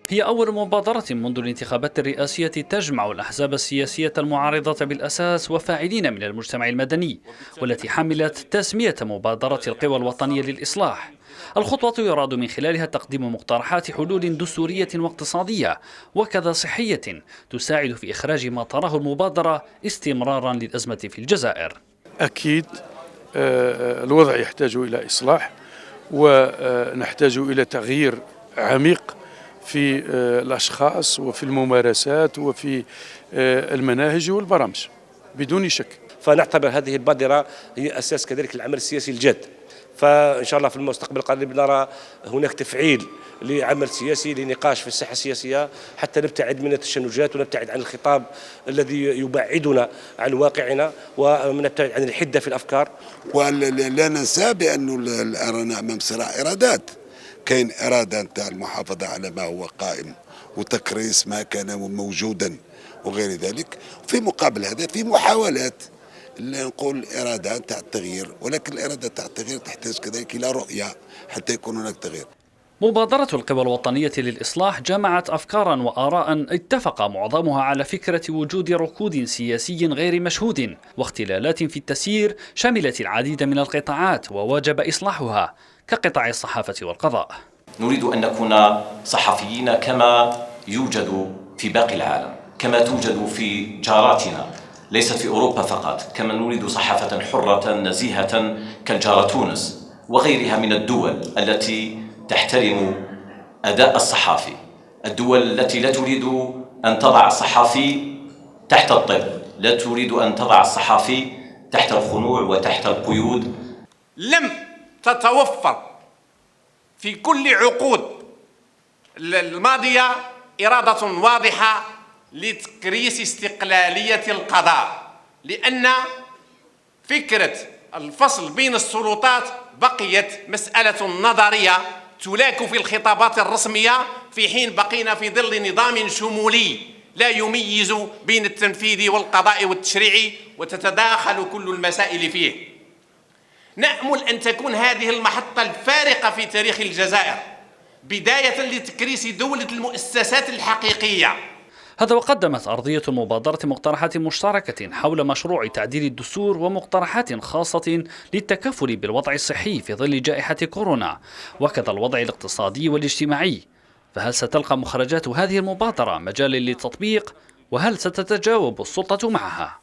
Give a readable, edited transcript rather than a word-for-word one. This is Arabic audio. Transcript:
هي أول مبادرة منذ الانتخابات الرئاسية تجمع الأحزاب السياسية المعارضة بالأساس وفاعلين من المجتمع المدني، والتي حملت تسمية مبادرة القوى الوطنية للإصلاح. الخطوة يراد من خلالها تقديم مقترحات حلول دستورية واقتصادية وكذا صحية تساعد في إخراج ما تراه المبادرة استمرارا للأزمة في الجزائر. أكيد الوضع يحتاج إلى إصلاح، ونحتاج إلى تغيير عميق في الأشخاص وفي الممارسات وفي المناهج والبرامج بدون شك. فنعتبر هذه البادرة هي أساس كذلك العمل السياسي الجاد. فإن شاء الله في المستقبل القريب نرى هناك تفعيل لعمل سياسي لنقاش في الساحة السياسية، حتى نبتعد من التشنجات ونبتعد عن الخطاب الذي يبعدنا عن واقعنا ونبتعد عن الحدة في الأفكار. ولا ننسى بأنه رانا أمام صراع إرادات. كاين إرادة نتاع المحافظة على ما هو قائم وتكريس ما كان موجودا وغير ذلك، في مقابل هذا في محاولات نقول إرادة تاع التغيير، ولكن الإرادة تاع التغيير تحتاج كذلك إلى رؤية حتى يكون هناك تغيير. مبادرة القوى الوطنية للإصلاح جمعت أفكارا وآراء اتفق معظمها على فكرة وجود ركود سياسي غير مشهود واختلالات في التسيير شملت العديد من القطاعات ووجب إصلاحها كقطاع الصحافة والقضاء. نريد أن نكون صحفيين كما يوجد في باقي العالم، كما توجد في جاراتنا، ليست في أوروبا فقط، كما نريد صحافة حرة نزيهة كالجارة تونس وغيرها من الدول التي تحترم أداء الصحافي، الدول التي لا تريد أن تضع الصحافي تحت الطب، لا تريد أن تضع الصحافي تحت الخنوع وتحت القيود. لم تتوفر في كل عقود الماضية إرادة واضحة لتكريس استقلالية القضاء، لأن فكرة الفصل بين السلطات بقيت مسألة نظرية تلاك في الخطابات الرسمية، في حين بقينا في ظل نظام شمولي لا يميز بين التنفيذي والقضاء والتشريعي وتتداخل كل المسائل فيه. نأمل أن تكون هذه المحطة الفارقة في تاريخ الجزائر بداية لتكريس دولة المؤسسات الحقيقية. هذا وقدمت أرضية المبادرة مقترحات مشتركة حول مشروع تعديل الدستور ومقترحات خاصة للتكفل بالوضع الصحي في ظل جائحة كورونا وكذا الوضع الاقتصادي والاجتماعي. فهل ستلقى مخرجات هذه المبادرة مجال للتطبيق؟ وهل ستتجاوب السلطة معها؟